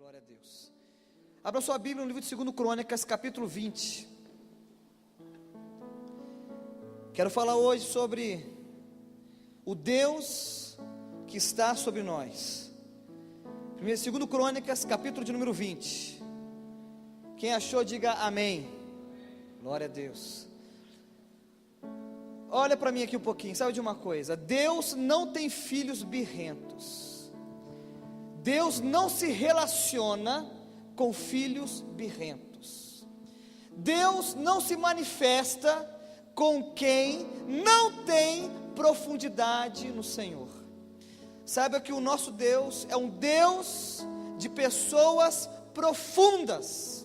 Glória a Deus. Abra sua Bíblia no livro de 2 Crônicas, capítulo 20. Quero falar hoje sobre o Deus que está sobre nós. 2 Crônicas, capítulo de número 20. Quem achou, diga amém. Glória a Deus. Olha para mim aqui um pouquinho, sabe de uma coisa? Deus não tem filhos birrentos. Deus não se relaciona com filhos birrentos. Deus não se manifesta com quem não tem profundidade no Senhor. Saiba que o nosso Deus é um Deus de pessoas profundas.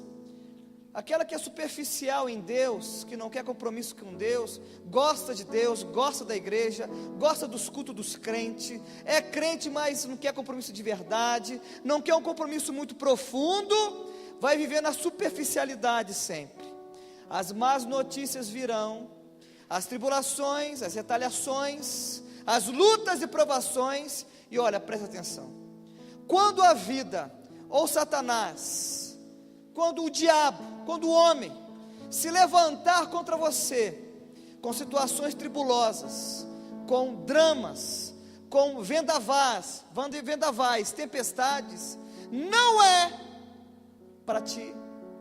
Aquela que é superficial em Deus, que não quer compromisso com Deus, gosta de Deus, gosta da igreja, gosta dos cultos dos crentes, é crente, mas não quer compromisso de verdade, não quer um compromisso muito profundo, vai viver na superficialidade sempre. As más notícias virão, as tribulações, as retaliações, as lutas e provações, e olha, presta atenção, quando a vida, ou Satanás, quando o diabo, quando o homem se levantar contra você, com situações tribulosas, com dramas, com vendavais, tempestades, não é para te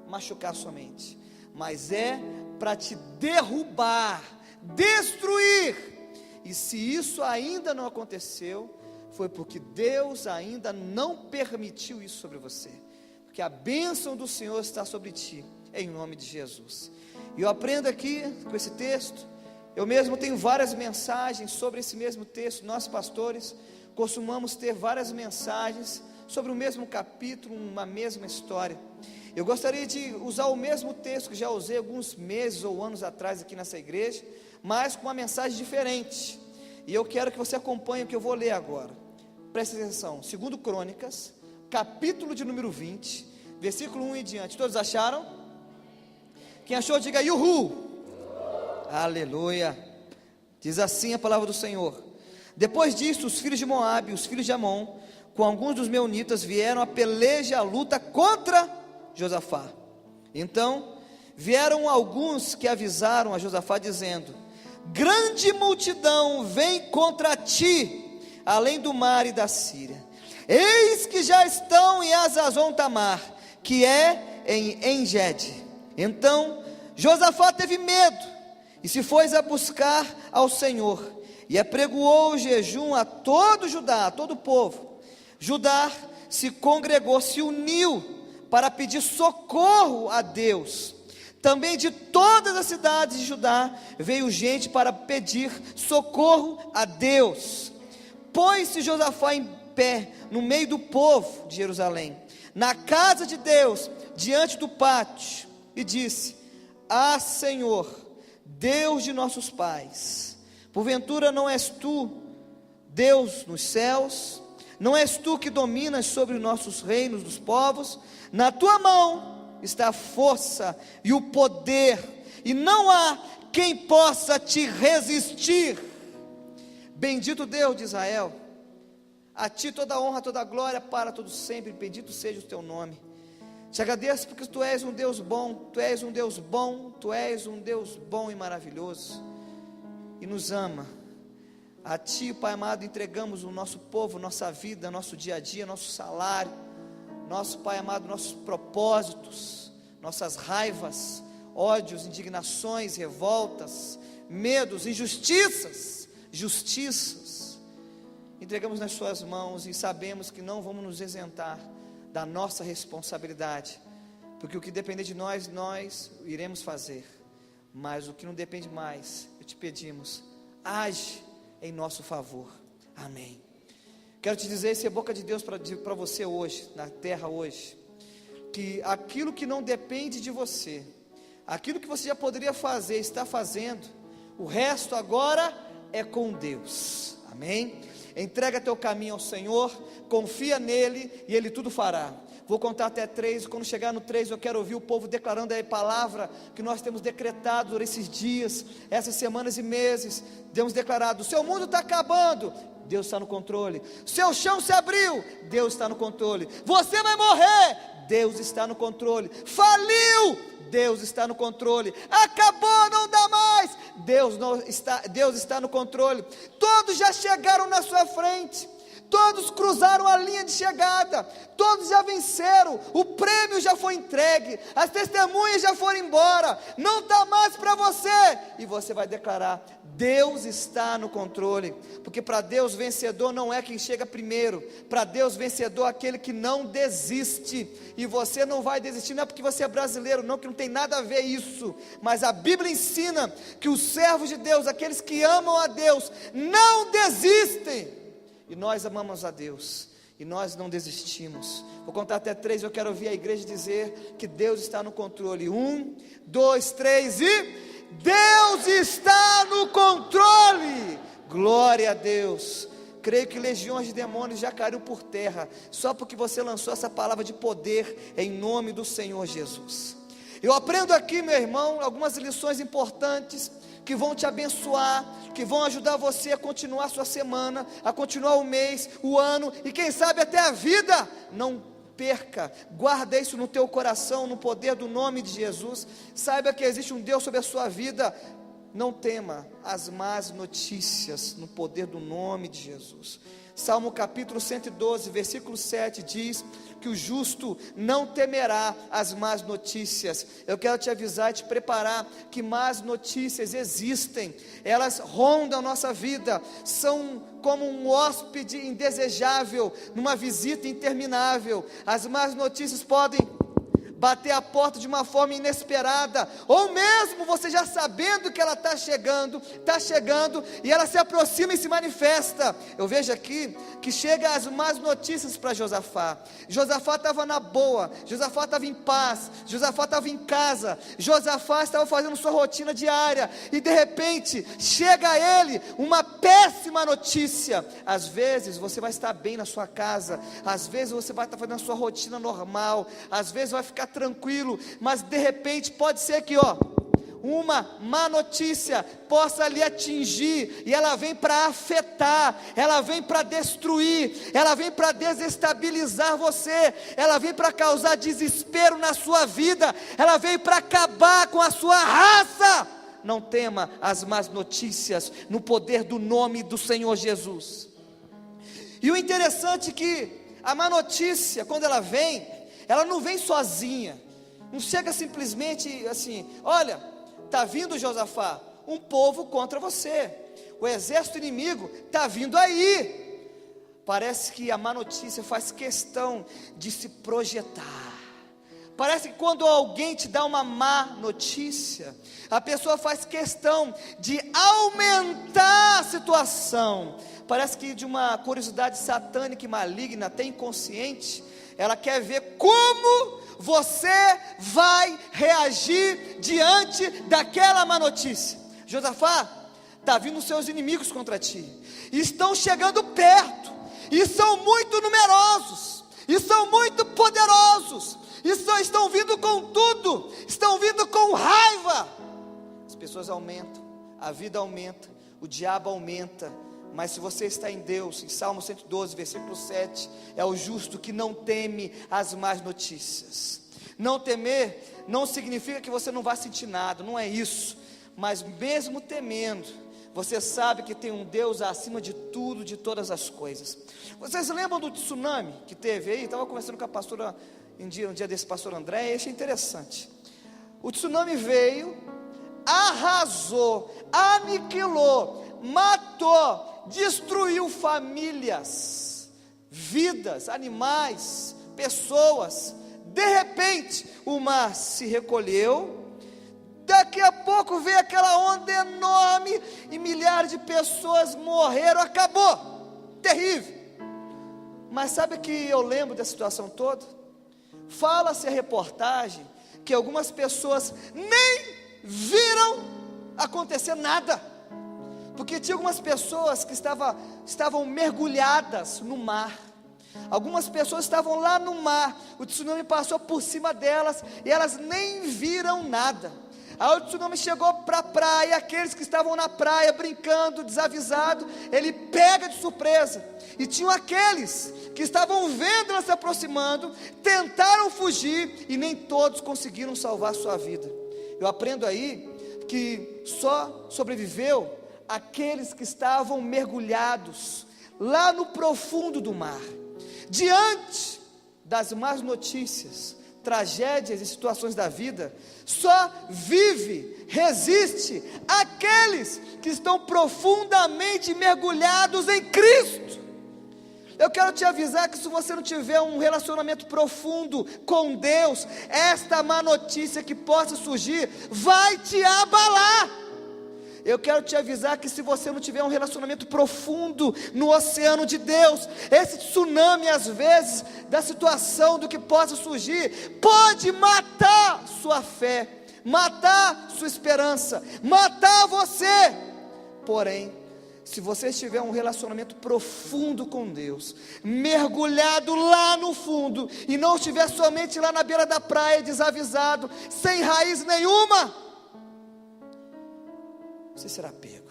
machucar somente, mas é para te derrubar, destruir. E se isso ainda não aconteceu, foi porque Deus ainda não permitiu isso sobre você, porque a bênção do Senhor está sobre ti, em nome de Jesus. E eu aprendo aqui com esse texto, eu mesmo tenho várias mensagens sobre esse mesmo texto. Nós pastores costumamos ter várias mensagens sobre o mesmo capítulo, uma mesma história. Eu gostaria de usar o mesmo texto que já usei alguns meses ou anos atrás aqui nessa igreja, mas com uma mensagem diferente, e eu quero que você acompanhe o que eu vou ler agora. Preste atenção, 2 Crônicas, capítulo de número 20, versículo 1 em diante. Todos acharam? Quem achou, diga Yuhu. Aleluia. Diz assim a palavra do Senhor: depois disso, os filhos de Moabe, os filhos de Amon, com alguns dos meunitas, vieram a peleja, a luta contra Josafá. Então vieram alguns que avisaram a Josafá, dizendo: grande multidão vem contra ti, além do mar e da Síria. Eis que já estão em Hazazon Tamar, que é em Engede. Então Josafá teve medo, e se foi a buscar ao Senhor, e apregoou o jejum a todo Judá, a todo o povo. Judá se congregou, se uniu para pedir socorro a Deus. Também de todas as cidades de Judá veio gente para pedir socorro a Deus. Pôs-se Josafá em pé no meio do povo de Jerusalém, na casa de Deus, diante do pátio, e disse: ah, Senhor, Deus de nossos pais, porventura não és tu Deus nos céus? Não és tu que dominas sobre os nossos reinos dos povos? Na tua mão está a força e o poder, e não há quem possa te resistir. Bendito Deus de Israel, a ti toda a honra, toda a glória para todo sempre, bendito seja o teu nome. Te agradeço porque tu és um Deus bom, tu és um Deus bom, tu és um Deus bom e maravilhoso, e nos ama. A ti, Pai amado, entregamos o nosso povo, nossa vida, nosso dia a dia, nosso salário, nosso Pai amado, nossos propósitos, nossas raivas, ódios, indignações, revoltas, medos, injustiças, justiças, entregamos nas suas mãos, e sabemos que não vamos nos isentar da nossa responsabilidade, porque o que depender de nós, nós iremos fazer, mas o que não depende mais, eu te pedimos, age em nosso favor, amém. Quero te dizer, essa é a boca de Deus para você hoje, na terra hoje, que aquilo que não depende de você, aquilo que você já poderia fazer, está fazendo, o resto agora é com Deus, amém? Entrega teu caminho ao Senhor, confia nele, e Ele tudo fará. Vou contar até 3, quando chegar no 3 eu quero ouvir o povo declarando a palavra que nós temos decretado durante esses dias, essas semanas e meses. Temos declarado: o seu mundo está acabando, Deus está no controle. Seu chão se abriu, Deus está no controle. Você vai morrer, Deus está no controle. Faliu, Deus está no controle. Acabou, não dá mais, Deus está no controle. Todos já chegaram na sua frente, todos cruzaram a linha de chegada, todos já venceram, o prêmio já foi entregue, as testemunhas já foram embora, não está mais para você, e você vai declarar: Deus está no controle, porque para Deus vencedor não é quem chega primeiro, para Deus vencedor é aquele que não desiste, e você não vai desistir, não é porque você é brasileiro, não, que não tem nada a ver isso, mas a Bíblia ensina que os servos de Deus, aqueles que amam a Deus, não desistem, e nós amamos a Deus, e nós não desistimos. Vou contar até 3, eu quero ouvir a igreja dizer que Deus está no controle. 1, 2, 3 e... Deus está no controle. Glória a Deus. Creio que legiões de demônios já caíram por terra, só porque você lançou essa palavra de poder, em nome do Senhor Jesus. Eu aprendo aqui, meu irmão, algumas lições importantes, que vão te abençoar, que vão ajudar você a continuar a sua semana, a continuar o mês, o ano, e quem sabe até a vida. Não perca, guarda isso no teu coração, no poder do nome de Jesus. Saiba que existe um Deus sobre a sua vida. Não tema as más notícias, no poder do nome de Jesus. Salmo capítulo 112, versículo 7 diz que o justo não temerá as más notícias. Eu quero te avisar e te preparar que más notícias existem, elas rondam a nossa vida, são como um hóspede indesejável, numa visita interminável. As más notícias podem bater a porta de uma forma inesperada, ou mesmo você já sabendo que ela está chegando, e ela se aproxima e se manifesta. Eu vejo aqui que chega as más notícias para Josafá. Josafá estava na boa, Josafá estava em paz, Josafá estava em casa, Josafá estava fazendo sua rotina diária, e de repente chega a ele uma péssima notícia. Às vezes você vai estar bem na sua casa, às vezes você vai estar fazendo a sua rotina normal, às vezes vai ficar tranquilo, mas de repente pode ser que uma má notícia possa lhe atingir, e ela vem para afetar, ela vem para destruir, ela vem para desestabilizar você, ela vem para causar desespero na sua vida, ela vem para acabar com a sua raça. Não tema as más notícias, no poder do nome do Senhor Jesus. E o interessante é que a má notícia, quando ela vem, ela não vem sozinha, não chega simplesmente assim: olha, está vindo, Josafá, um povo contra você, o exército inimigo está vindo aí. Parece que a má notícia faz questão de se projetar. Parece que quando alguém te dá uma má notícia, a pessoa faz questão de aumentar a situação. Parece que de uma curiosidade satânica e maligna, até inconsciente, ela quer ver como você vai reagir diante daquela má notícia. Josafá, está vindo os seus inimigos contra ti, estão chegando perto, e são muito numerosos, e são muito poderosos, e estão vindo com tudo, estão vindo com raiva. As pessoas aumentam, a vida aumenta, o diabo aumenta. Mas se você está em Deus, em Salmo 112, versículo 7, é o justo que não teme as más notícias. Não temer não significa que você não vai sentir nada, não é isso. Mas mesmo temendo, você sabe que tem um Deus acima de tudo, de todas as coisas. Vocês lembram do tsunami que teve aí? Estava conversando com a pastora um dia desse, pastor André, e achei interessante. O tsunami veio, arrasou, aniquilou, matou, destruiu famílias, vidas, animais, pessoas. De repente o mar se recolheu, daqui a pouco veio aquela onda enorme, e milhares de pessoas morreram, acabou, terrível. Mas sabe que eu lembro da situação toda? Fala-se a reportagem que algumas pessoas nem viram acontecer nada, porque tinha algumas pessoas que estavam mergulhadas no mar, Algumas pessoas estavam lá no mar, o tsunami passou por cima delas e elas nem viram nada. Aí o tsunami chegou para a praia, aqueles que estavam na praia brincando, desavisado, ele pega de surpresa. E tinham aqueles que estavam vendo ela se aproximando, tentaram fugir e nem todos conseguiram salvar sua vida. Eu aprendo aí que só sobreviveu aqueles que estavam mergulhados lá no profundo do mar. Diante das más notícias, tragédias e situações da vida, só vive, resiste aqueles que estão profundamente mergulhados em Cristo. Eu quero te avisar que se você não tiver um relacionamento profundo com Deus, esta má notícia que possa surgir vai te abalar. Eu quero te avisar que se você não tiver um relacionamento profundo no oceano de Deus, esse tsunami às vezes, da situação do que possa surgir, pode matar sua fé, matar sua esperança, matar você. Porém, se você tiver um relacionamento profundo com Deus, mergulhado lá no fundo, e não estiver somente lá na beira da praia, desavisado, sem raiz nenhuma, você será pego.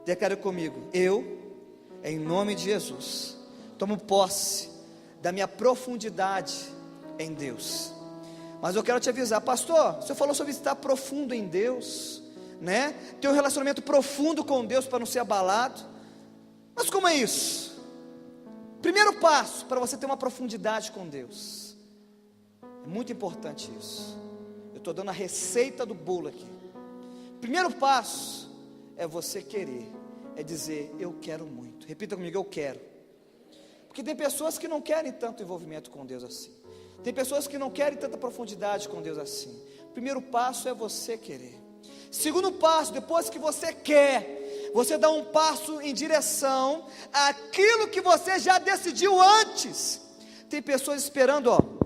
Declare comigo: eu, em nome de Jesus, tomo posse da minha profundidade em Deus. Mas eu quero te avisar, pastor, o senhor falou sobre estar profundo em Deus, né? Ter um relacionamento profundo com Deus para não ser abalado. Mas como é isso? Primeiro passo para você ter uma profundidade com Deus, é muito importante isso. Eu estou dando a receita do bolo aqui. Primeiro passo é você querer, é dizer: eu quero muito. Repita comigo: eu quero. Porque tem pessoas que não querem tanto envolvimento com Deus assim. Tem pessoas que não querem tanta profundidade com Deus assim. Primeiro passo é você querer. Segundo passo, depois que você quer, você dá um passo em direção àquilo que você já decidiu antes. Tem pessoas esperando,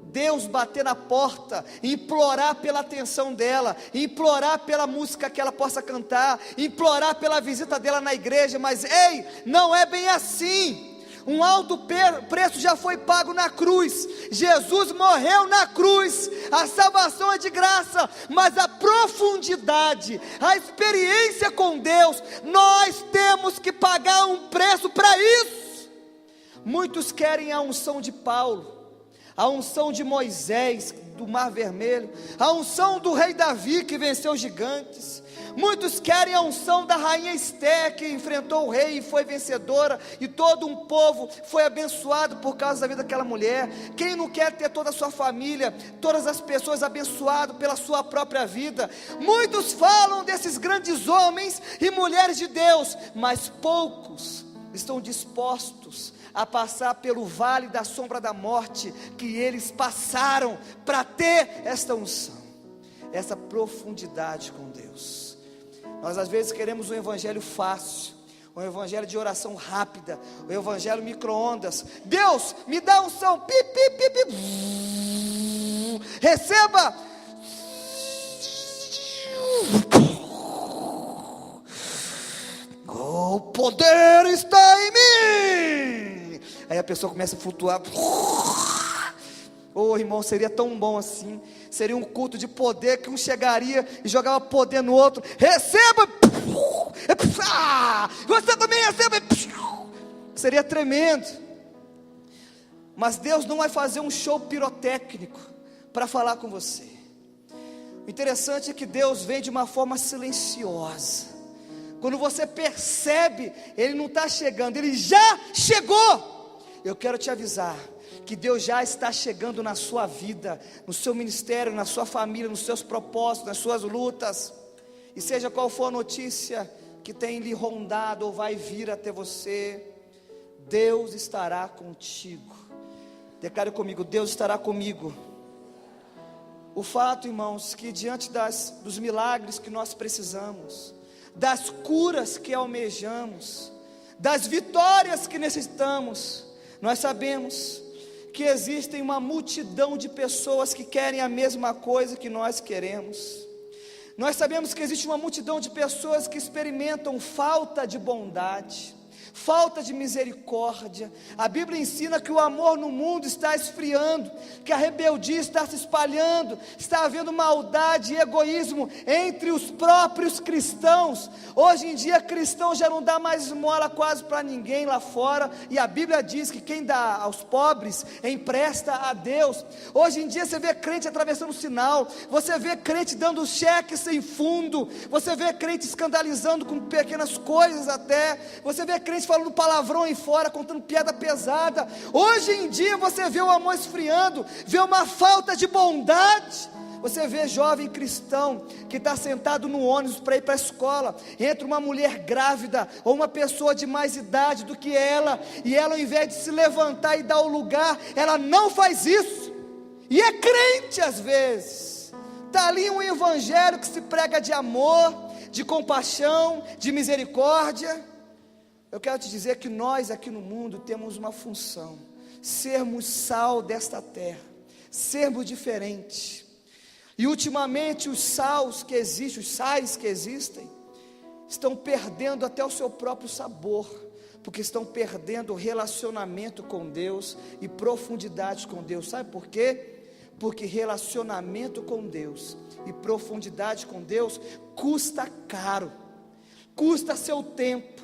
Deus bater na porta, implorar pela atenção dela, implorar pela música que ela possa cantar, implorar pela visita dela na igreja. Mas ei, não é bem assim. Um alto preço já foi pago na cruz. Jesus morreu na cruz. A salvação é de graça, mas a profundidade, a experiência com Deus, nós temos que pagar um preço para isso. Muitos querem a unção de Paulo, a unção de Moisés, do Mar Vermelho, a unção do rei Davi que venceu gigantes. Muitos querem a unção da rainha Esther, que enfrentou o rei e foi vencedora, e todo um povo foi abençoado por causa da vida daquela mulher. Quem não quer ter toda a sua família, todas as pessoas abençoadas pela sua própria vida? Muitos falam desses grandes homens e mulheres de Deus, mas poucos estão dispostos a passar pelo vale da sombra da morte que eles passaram para ter esta unção, essa profundidade com Deus. Nós às vezes queremos um evangelho fácil, um evangelho de oração rápida, um evangelho micro-ondas. Deus, me dá unção, pi, pi, pi, pi. Receba. O poder está em mim. Aí a pessoa começa a flutuar. Oh, irmão, seria tão bom assim. Seria um culto de poder que um chegaria e jogava poder no outro. Receba. Você também receba. Seria tremendo. Mas Deus não vai fazer um show pirotécnico para falar com você. O interessante é que Deus vem de uma forma silenciosa. Quando você percebe, Ele não está chegando, Ele já chegou. Eu quero te avisar que Deus já está chegando na sua vida, no seu ministério, na sua família, nos seus propósitos, nas suas lutas. E seja qual for a notícia que tem lhe rondado ou vai vir até você, Deus estará contigo. Declare comigo: Deus estará comigo. O fato, irmãos, que diante dos milagres que nós precisamos, das curas que almejamos, das vitórias que necessitamos, nós sabemos que existem uma multidão de pessoas que querem a mesma coisa que nós queremos. Nós sabemos que existe uma multidão de pessoas que experimentam falta de bondade, falta de misericórdia. A Bíblia ensina que o amor no mundo está esfriando, que a rebeldia está se espalhando, está havendo maldade e egoísmo entre os próprios cristãos. Hoje em dia cristão já não dá mais esmola quase para ninguém lá fora, e a Bíblia diz que quem dá aos pobres empresta a Deus. Hoje em dia você vê crente atravessando o sinal, você vê crente dando cheque sem fundo, você vê crente escandalizando com pequenas coisas até, você vê crente falando palavrão aí fora, contando piada pesada. Hoje em dia você vê o amor esfriando, vê uma falta de bondade. Você vê jovem cristão que está sentado no ônibus para ir para a escola, entra uma mulher grávida ou uma pessoa de mais idade do que ela, e ela, ao invés de se levantar e dar o lugar, ela não faz isso, e é crente às vezes. Está ali um evangelho que se prega de amor, de compaixão, de misericórdia. Eu quero te dizer que nós aqui no mundo temos uma função: sermos sal desta terra, sermos diferentes. E ultimamente os sais que existem, estão perdendo até o seu próprio sabor, porque estão perdendo o relacionamento com Deus e profundidade com Deus. Sabe por quê? Porque relacionamento com Deus e profundidade com Deus custa caro, custa seu tempo,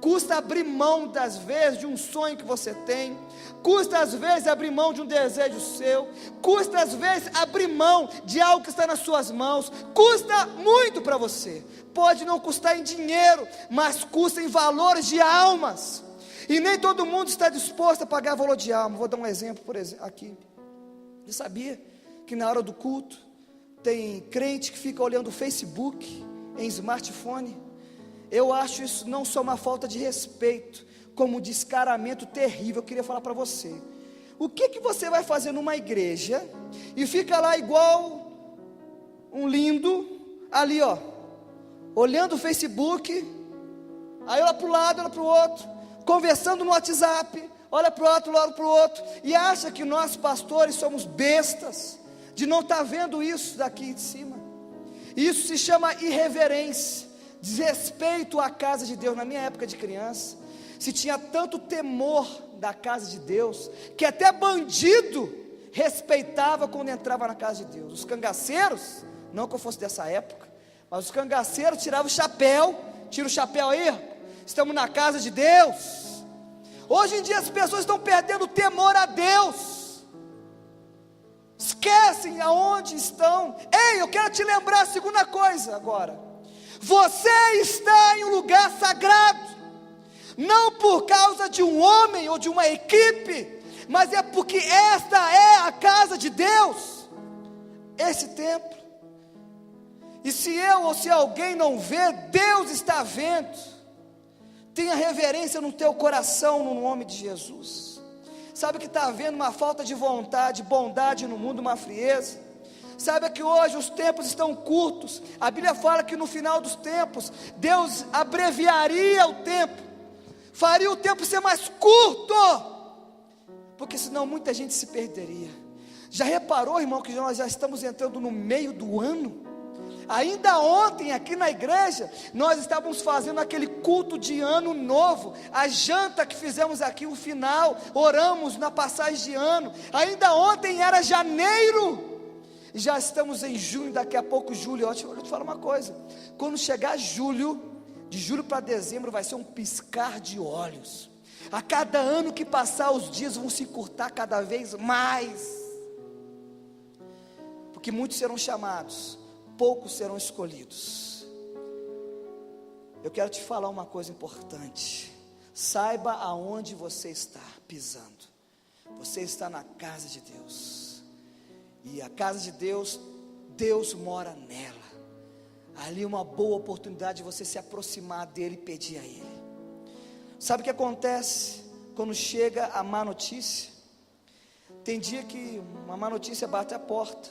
custa abrir mão das vezes de um sonho que você tem, custa às vezes abrir mão de um desejo seu, custa às vezes abrir mão de algo que está nas suas mãos, custa muito para você. Pode não custar em dinheiro, mas custa em valores de almas, e nem todo mundo está disposto a pagar valor de alma. Vou dar um exemplo, por exemplo, aqui. Você sabia que na hora do culto tem crente que fica olhando o Facebook em smartphone? Eu acho isso não só uma falta de respeito, como um descaramento terrível. Eu queria falar para você: o que você vai fazer numa igreja e fica lá igual um lindo, ali ó, olhando o Facebook, aí olha para o lado, olha para o outro, conversando no WhatsApp, olha para o outro, olha para o outro, e acha que nós pastores somos bestas, de não estar vendo isso daqui de cima? Isso se chama irreverência, desrespeito à casa de Deus. Na minha época de criança, se tinha tanto temor da casa de Deus, que até bandido respeitava quando entrava na casa de Deus. Os cangaceiros, não que eu fosse dessa época, mas os cangaceiros tiravam o chapéu. Tira o chapéu aí, estamos na casa de Deus. Hoje em dia as pessoas estão perdendo o temor a Deus, esquecem aonde estão. Ei, eu quero te lembrar a segunda coisa agora: você está em um lugar sagrado, não por causa de um homem ou de uma equipe, mas é porque esta é a casa de Deus, esse templo. E se eu ou se alguém não vê, Deus está vendo. Tenha reverência no teu coração, no nome de Jesus. Sabe que está havendo uma falta de vontade, bondade no mundo, uma frieza. Saiba que hoje os tempos estão curtos. A Bíblia fala que no final dos tempos Deus abreviaria o tempo, faria o tempo ser mais curto, porque senão muita gente se perderia. Já reparou, irmão, que nós já estamos entrando no meio do ano? Ainda ontem aqui na igreja nós estávamos fazendo aquele culto de ano novo, a janta que fizemos aqui, o final, oramos na passagem de ano. Ainda ontem era janeiro, já estamos em junho, daqui a pouco julho. Deixa eu te falar uma coisa: quando chegar julho, de julho para dezembro vai ser um piscar de olhos. A cada ano que passar, os dias vão se encurtar cada vez mais, porque muitos serão chamados, poucos serão escolhidos. Eu quero te falar uma coisa importante: saiba aonde você está pisando. Você está na casa de Deus, e a casa de Deus, Deus mora nela. Ali é uma boa oportunidade de você se aproximar dele e pedir a ele. Sabe o que acontece quando chega a má notícia? Tem dia que uma má notícia bate a porta,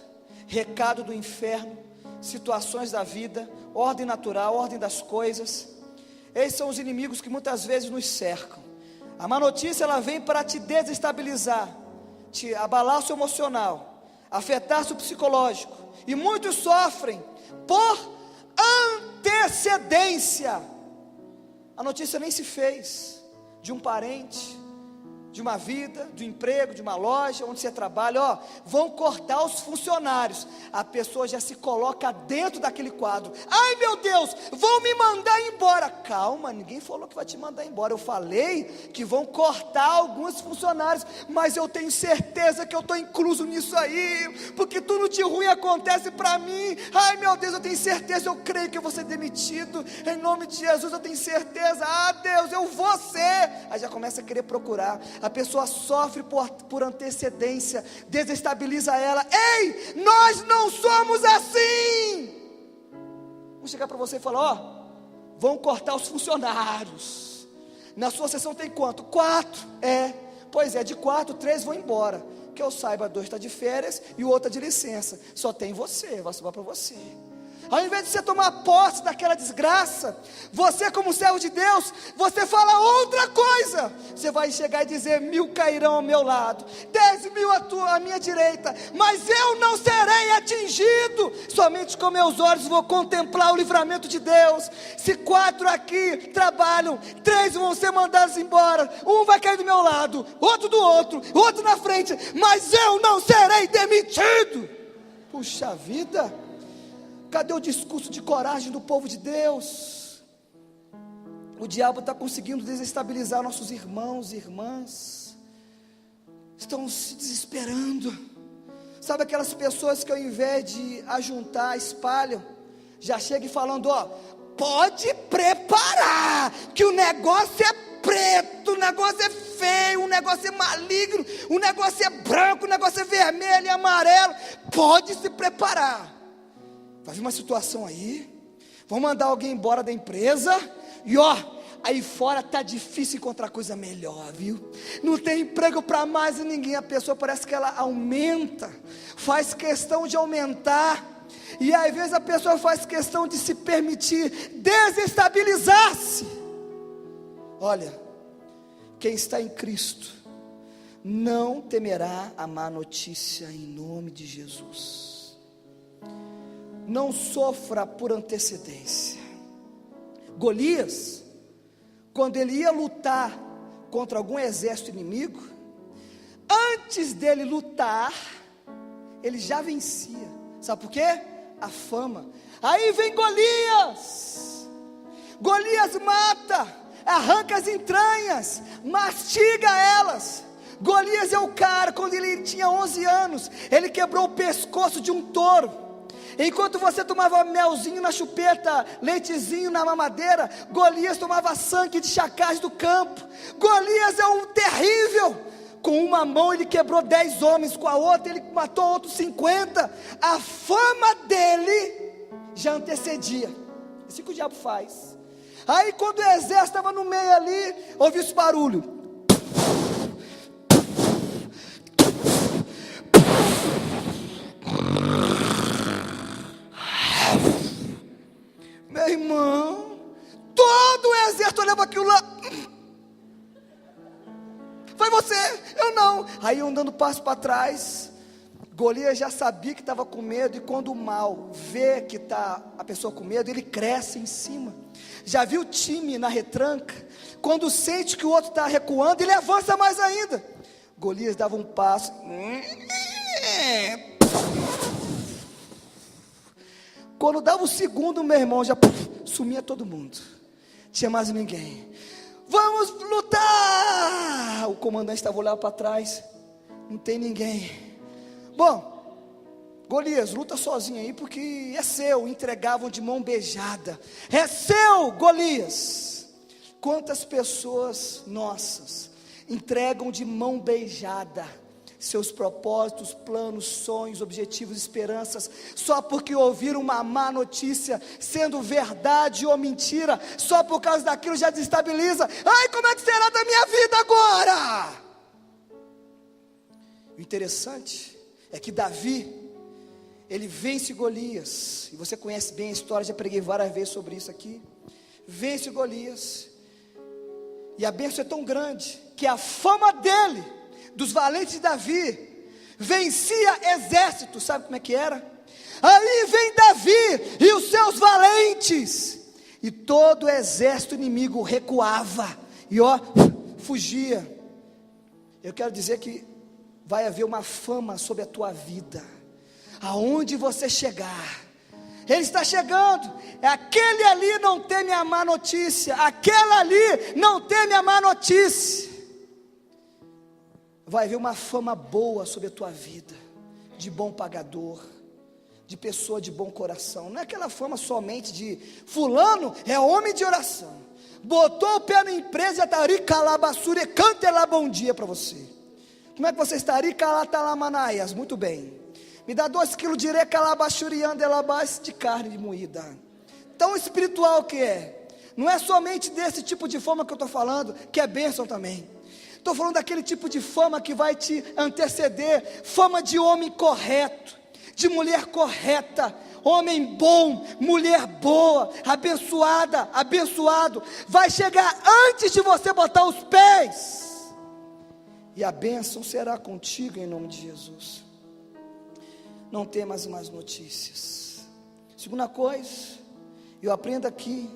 recado do inferno, situações da vida, ordem natural, ordem das coisas. Esses são os inimigos que muitas vezes nos cercam. A má notícia, ela vem para te desestabilizar, te abalar o seu emocional, afetar seu psicológico, e muitos sofrem por antecedência. A notícia nem se fez, de um parente, de uma vida, de um emprego, de uma loja, onde você trabalha, vão cortar os funcionários, a pessoa já se coloca dentro daquele quadro, ai meu Deus, vão me mandar embora. Calma, ninguém falou que vai te mandar embora, eu falei que vão cortar alguns funcionários, mas eu tenho certeza que eu estou incluso nisso aí, porque tudo de ruim acontece para mim, ai meu Deus, eu tenho certeza, eu creio que eu vou ser demitido, em nome de Jesus eu tenho certeza, Deus, eu vou ser, aí já começa a querer procurar. A pessoa sofre por antecedência, desestabiliza ela. Ei, nós não somos assim. Vou chegar para você e falar, vão cortar os funcionários. Na sua sessão tem quanto? 4. Pois é, de 4, 3 vão embora. Que eu saiba, 2 está de férias e o outro está de licença. Só tem você, vai sobrar para você. Ao invés de você tomar posse daquela desgraça, você como servo de Deus, você fala outra coisa. Você vai chegar e dizer, 1000 cairão ao meu lado, 10.000 à minha direita, mas eu não serei atingido. Somente com meus olhos vou contemplar o livramento de Deus. Se 4 aqui trabalham, 3 vão ser mandados embora, um vai cair do meu lado, outro do outro na frente, mas eu não serei demitido. Puxa vida, cadê o discurso de coragem do povo de Deus? O diabo está conseguindo desestabilizar nossos irmãos e irmãs, estão se desesperando. Sabe aquelas pessoas que ao invés de ajuntar, espalham, já chegam falando, pode preparar, que o negócio é preto, o negócio é feio, o negócio é maligno, o negócio é branco, o negócio é vermelho e amarelo, pode se preparar. Vai vir uma situação aí, vão mandar alguém embora da empresa, e aí fora está difícil encontrar coisa melhor, viu? Não tem emprego para mais ninguém, a pessoa parece que ela aumenta, faz questão de aumentar, e às vezes a pessoa faz questão de se permitir desestabilizar-se. Olha, quem está em Cristo, não temerá a má notícia em nome de Jesus. Não sofra por antecedência. Golias, quando ele ia lutar contra algum exército inimigo, antes dele lutar, ele já vencia. Sabe por quê? A fama. Aí vem Golias. Golias mata, arranca as entranhas, mastiga elas. Golias é o cara, quando ele tinha 11 anos, ele quebrou o pescoço de um touro. Enquanto você tomava melzinho na chupeta, leitezinho na mamadeira, Golias tomava sangue de chacais do campo. Golias é um terrível. Com uma mão ele quebrou 10 homens, com a outra ele matou outros 50. A fama dele já antecedia. É assim que o diabo faz. Aí quando o exército estava no meio ali, ouviu esse barulho. Meu irmão, todo o exército olhava aquilo lá. Foi você? Eu não. Aí eu dando passo para trás. Golias já sabia que estava com medo. E quando o mal vê que está a pessoa com medo, ele cresce em cima. Já viu o time na retranca? Quando sente que o outro está recuando, ele avança mais ainda. Golias dava um passo. Quando dava o segundo, meu irmão, já sumia todo mundo. Tinha mais ninguém. Vamos lutar! O comandante estava olhando para trás. Não tem ninguém. Bom, Golias, luta sozinho aí, porque é seu. Entregavam de mão beijada. É seu, Golias. Quantas pessoas nossas entregam de mão beijada seus propósitos, planos, sonhos, objetivos, esperanças, só porque ouviram uma má notícia, sendo verdade ou mentira, só por causa daquilo já desestabiliza. Ai, como é que será da minha vida agora? O interessante é que Davi, ele vence Golias, e você conhece bem a história, já preguei várias vezes sobre isso aqui. Vence Golias, e a bênção é tão grande, que a fama dele, dos valentes de Davi, vencia exércitos. Sabe como é que era? Aí vem Davi e os seus valentes, e todo o exército inimigo recuava, e fugia. Eu quero dizer que vai haver uma fama sobre a tua vida, aonde você chegar, Ele está chegando. Aquele ali não teme a má notícia, aquela ali não teme a má notícia. Vai haver uma fama boa sobre a tua vida, de bom pagador, de pessoa de bom coração. Não é aquela fama somente de fulano é homem de oração, botou o pé na empresa e está ricalabassura e canta lá bom dia para você. Como é que você está? Ricalatalamanaías, muito bem. Me dá 2 quilos de recalabaxuriandelabás de carne moída. Tão espiritual que é. Não é somente desse tipo de fama que eu estou falando, que é bênção também. Estou falando daquele tipo de fama que vai te anteceder, fama de homem correto, de mulher correta, homem bom, mulher boa, abençoada, abençoado, vai chegar antes de você botar os pés, e a bênção será contigo em nome de Jesus. Não temas mais notícias. Segunda coisa, eu aprendo aqui,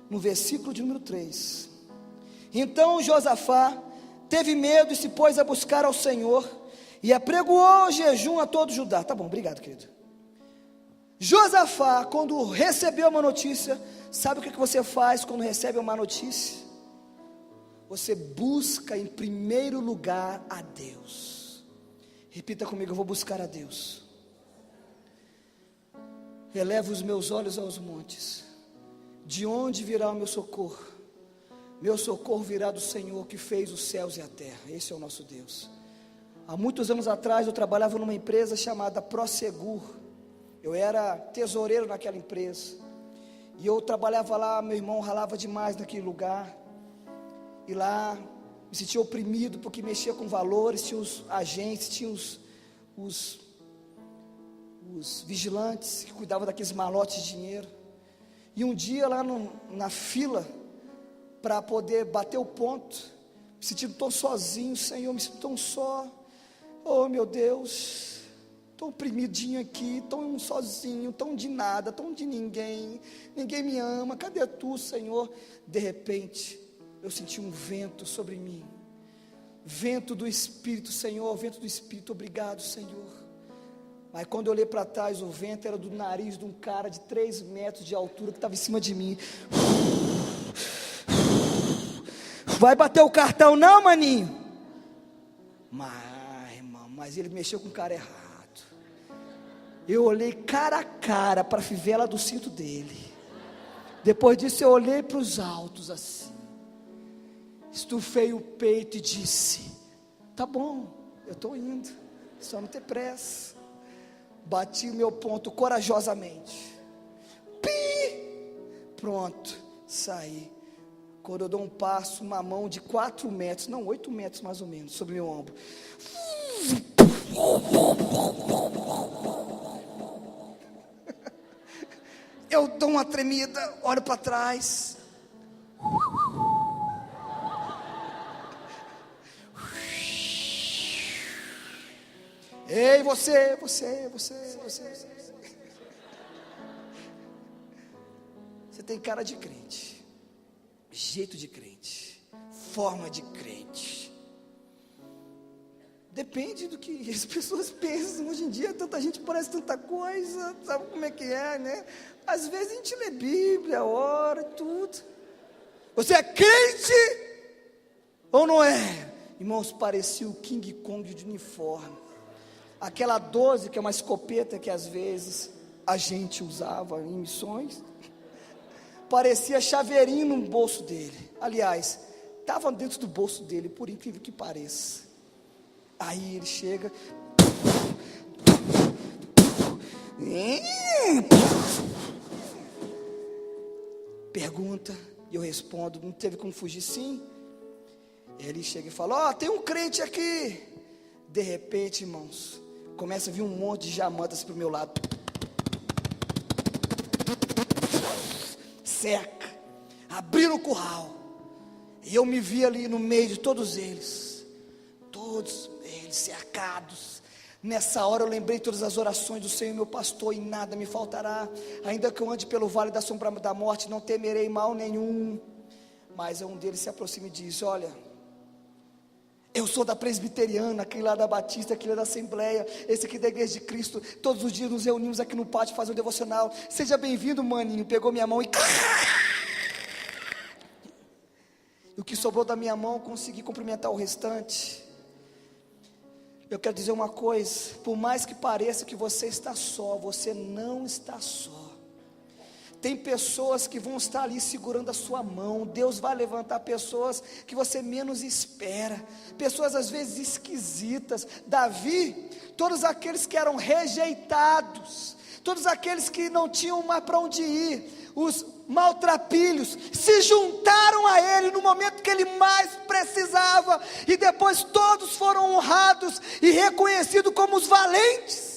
no versículo de número 3, então Josafá teve medo e se pôs a buscar ao Senhor, e apregoou o jejum a todo Judá. Tá bom, obrigado, querido. Josafá, quando recebeu uma notícia, sabe o que você faz quando recebe uma notícia? Você busca em primeiro lugar a Deus. Repita comigo: eu vou buscar a Deus. Elevo os meus olhos aos montes, de onde virá o meu socorro? Meu socorro virá do Senhor que fez os céus e a terra. Esse é o nosso Deus. Há muitos anos atrás eu trabalhava numa empresa chamada Prosegur. Eu era tesoureiro naquela empresa, e eu trabalhava lá, meu irmão ralava demais naquele lugar, e lá me sentia oprimido, porque mexia com valores, tinha os agentes, tinha os vigilantes, que cuidavam daqueles malotes de dinheiro, e um dia lá na fila, para poder bater o ponto, me sentindo tão sozinho, Senhor, me sinto tão só, oh meu Deus, tão oprimidinho aqui, tão sozinho, tão de nada, tão de ninguém me ama, cadê tu, Senhor? De repente, eu senti um vento sobre mim, vento do Espírito, Senhor, vento do Espírito, obrigado, Senhor. Mas quando eu olhei para trás, o vento era do nariz de um cara de 3 metros de altura, que estava em cima de mim. Vai bater o cartão não, maninho? Mas ele mexeu com o cara errado. Eu olhei cara a cara para a fivela do cinto dele. Depois disso eu olhei para os altos assim, estufei o peito e disse: tá bom, eu estou indo, só não ter pressa. Bati o meu ponto corajosamente. Pronto, saí. Quando eu dou um passo, uma mão de 4 metros, não, 8 metros mais ou menos, sobre meu ombro. Eu dou uma tremida, olho para trás. Ei, você. Você tem cara de crente, jeito de crente, forma de crente. Depende do que as pessoas pensam. Hoje em dia tanta gente parece tanta coisa, sabe como é que é, né? Às vezes a gente lê Bíblia, ora e tudo. Você é crente ou não é? Irmãos, parecia o King Kong de uniforme. Aquela 12, que é uma escopeta que às vezes a gente usava em missões, parecia chaveirinho no bolso dele. Aliás, estava dentro do bolso dele, por incrível que pareça. Aí ele chega, pergunta, e eu respondo, não teve como fugir, sim. Ele chega e fala: ó, tem um crente aqui. De repente, irmãos, começa a vir um monte de jamantas para o meu lado, cerca, abriram o curral, e eu me vi ali no meio de todos eles cercados. Nessa hora eu lembrei todas as orações do Senhor, meu pastor, e nada me faltará, ainda que eu ande pelo vale da sombra da morte, não temerei mal nenhum. Mas um deles se aproxima e diz: olha, Eu sou da presbiteriana, aquele lá da Batista, aquele lá da Assembleia, esse aqui da Igreja de Cristo. Todos os dias nos reunimos aqui no pátio fazer um devocional. Seja bem-vindo, maninho. Pegou minha mão e o que sobrou da minha mão, consegui cumprimentar o restante. Eu quero dizer uma coisa: por mais que pareça que você está só, você não está só. Tem pessoas que vão estar ali segurando a sua mão. Deus vai levantar pessoas que você menos espera, pessoas às vezes esquisitas. Davi, todos aqueles que eram rejeitados, todos aqueles que não tinham mais para onde ir, os maltrapilhos, se juntaram a ele no momento que ele mais precisava, e depois todos foram honrados e reconhecidos como os valentes.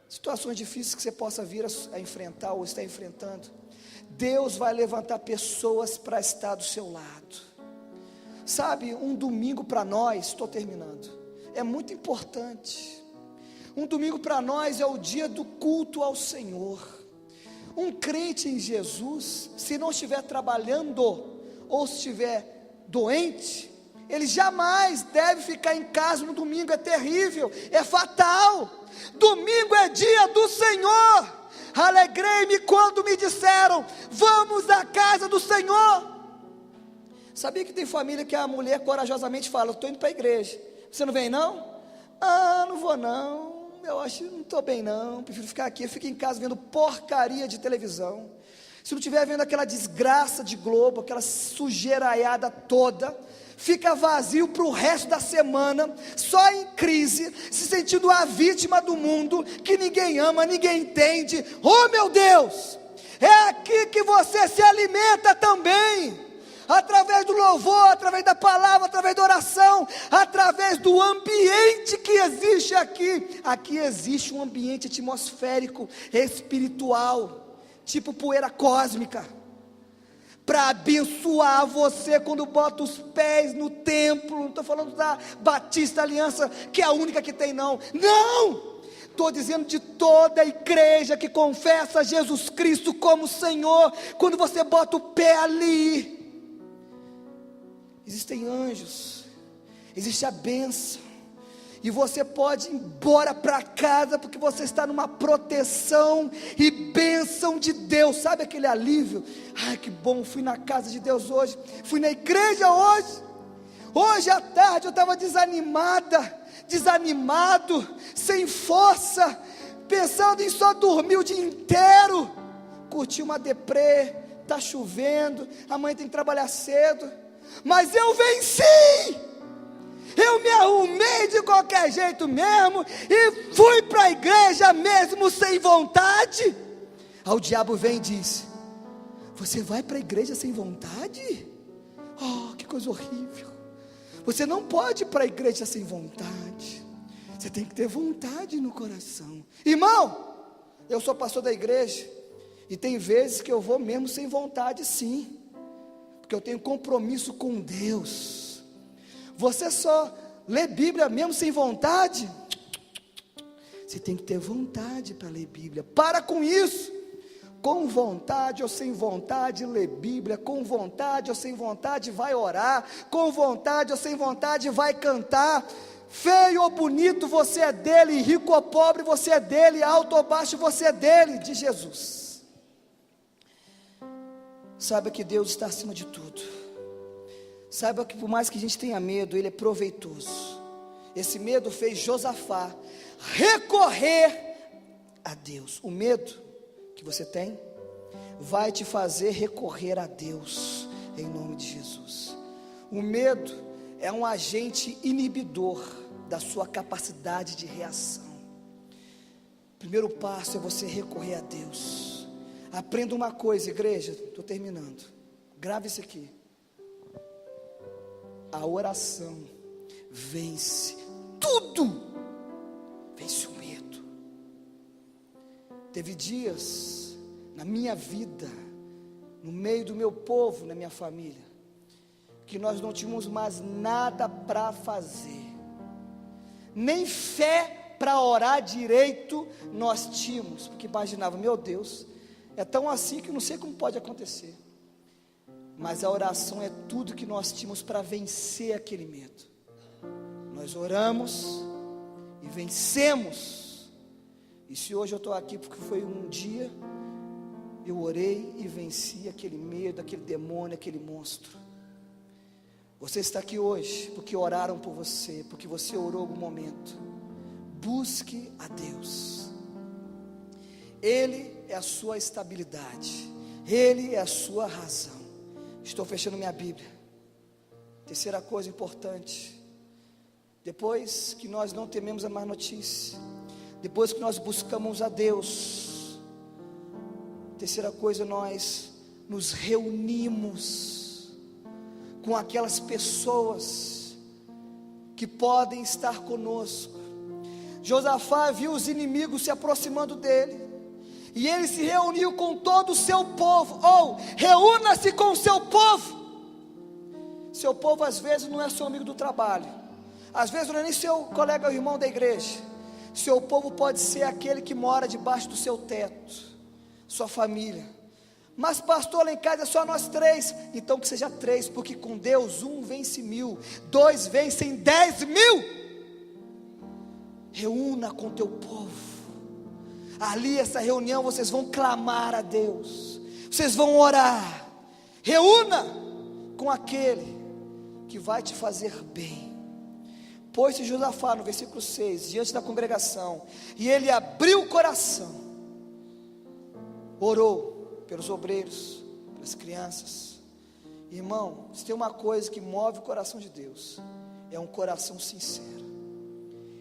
Situações difíceis que você possa vir a enfrentar ou está enfrentando, Deus vai levantar pessoas para estar do seu lado. Sabe, um domingo para nós, estou terminando, é muito importante. Um domingo para nós é o dia do culto ao Senhor. Um crente em Jesus, se não estiver trabalhando ou se estiver doente, ele jamais deve ficar em casa no domingo. É terrível, é fatal. Domingo é dia do Senhor. Alegrei-me quando me disseram: vamos à casa do Senhor. Sabia que tem família que a mulher corajosamente fala: estou indo para a igreja. Você não vem não? Ah, não vou não, eu acho que não estou bem não, prefiro ficar aqui. Eu fico em casa vendo porcaria de televisão. Se não estiver vendo aquela desgraça de Globo, aquela sujeiraiada toda, fica vazio para o resto da semana, só em crise, se sentindo a vítima do mundo, que ninguém ama, ninguém entende. Oh meu Deus, é aqui que você se alimenta também, através do louvor, através da palavra, através da oração, através do ambiente que existe aqui. Aqui existe um ambiente atmosférico, espiritual, tipo poeira cósmica, para abençoar você quando bota os pés no templo. Não estou falando da Batista Aliança, que é a única que tem não, estou dizendo de toda a igreja que confessa Jesus Cristo como Senhor. Quando você bota o pé ali, existem anjos, existe a bênção, e você pode ir embora para casa, porque você está numa proteção e bênção de Deus. Sabe aquele alívio? Ai, que bom, fui na casa de Deus hoje, fui na igreja hoje à tarde eu estava desanimado, sem força, pensando em só dormir o dia inteiro, curti uma deprê, está chovendo, amanhã tem que trabalhar cedo, mas eu venci. Eu me arrumei de qualquer jeito mesmo e fui para a igreja mesmo sem vontade. Aí o diabo vem e diz: você vai para a igreja sem vontade? Oh, que coisa horrível. Você não pode ir para a igreja sem vontade. Você tem que ter vontade no coração. Irmão, eu sou pastor da igreja, e tem vezes que eu vou mesmo sem vontade, sim, porque eu tenho compromisso com Deus. Você só lê Bíblia mesmo sem vontade? Você tem que ter vontade para ler Bíblia. Para com isso. Com vontade ou sem vontade, lê Bíblia. Com vontade ou sem vontade, vai orar. Com vontade ou sem vontade, vai cantar. Feio ou bonito, você é dele. Rico ou pobre, você é dele. Alto ou baixo, você é dele, de Jesus. Saiba que Deus está acima de tudo. Saiba que por mais que a gente tenha medo, ele é proveitoso. Esse medo fez Josafá recorrer a Deus. O medo que você tem vai te fazer recorrer a Deus, em nome de Jesus. O medo é um agente inibidor da sua capacidade de reação. O primeiro passo é você recorrer a Deus. Aprenda uma coisa, igreja, estou terminando, grave isso aqui: a oração vence tudo, vence o medo. Teve dias na minha vida, no meio do meu povo, na minha família, que nós não tínhamos mais nada para fazer, nem fé para orar direito nós tínhamos, porque imaginava: meu Deus, é tão assim que não sei como pode acontecer. mas a oração é tudo que nós tínhamos para vencer aquele medo. Nós oramos e vencemos. E se hoje eu estou aqui porque foi um dia, eu orei e venci aquele medo, aquele demônio, aquele monstro. Você está aqui hoje porque oraram por você, porque você orou algum momento. Busque a Deus. Ele é a sua estabilidade, Ele é a sua razão. Estou fechando minha Bíblia. Terceira coisa importante, depois que nós não tememos a má notícia, depois que nós buscamos a Deus, terceira coisa, nós nos reunimos com aquelas pessoas que podem estar conosco. Josafá viu os inimigos se aproximando dele, e ele se reuniu com todo o seu povo. Reúna-se com o seu povo. Seu povo às vezes não é seu amigo do trabalho, às vezes não é nem seu colega ou irmão da igreja. Seu povo pode ser aquele que mora debaixo do seu teto, sua família. Mas pastor, lá em casa é só nós 3. Então que seja 3, porque com Deus 1 vence 1000, 2 vencem 10.000. Reúna com teu povo. Ali, essa reunião, vocês vão clamar a Deus, vocês vão orar. Reúna com aquele que vai te fazer bem. Pôs-se Josafá, no versículo 6, diante da congregação, e ele abriu o coração, orou pelos obreiros, pelas crianças. Irmão, se tem uma coisa que move o coração de Deus, é um coração sincero.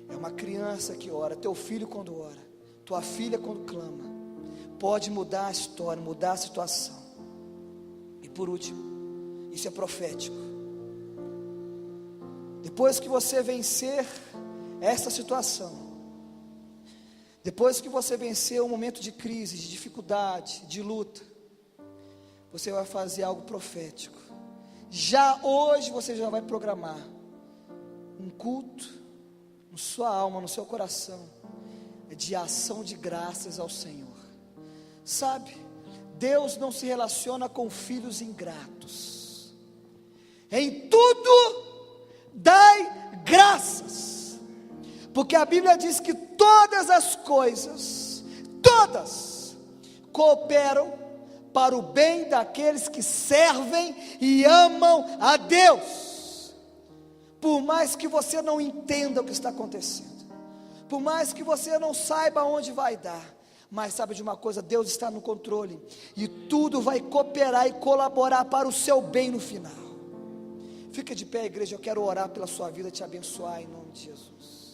É uma criança que ora, teu filho quando ora, tua filha quando clama, pode mudar a história, mudar a situação. E por último, isso é profético. Depois que você vencer essa situação, depois que você vencer um momento de crise, de dificuldade, de luta, você vai fazer algo profético. Já hoje você já vai programar um culto na sua alma, no seu coração, de ação de graças ao Senhor. Sabe, Deus não se relaciona com filhos ingratos. Em tudo dai graças, porque a Bíblia diz que todas as coisas, todas, cooperam para o bem daqueles que servem e amam a Deus. Por mais que você não entenda o que está acontecendo, por mais que você não saiba onde vai dar, mas sabe de uma coisa, Deus está no controle, e tudo vai cooperar e colaborar para o seu bem no final. Fica de pé, igreja, eu quero orar pela sua vida, te abençoar em nome de Jesus.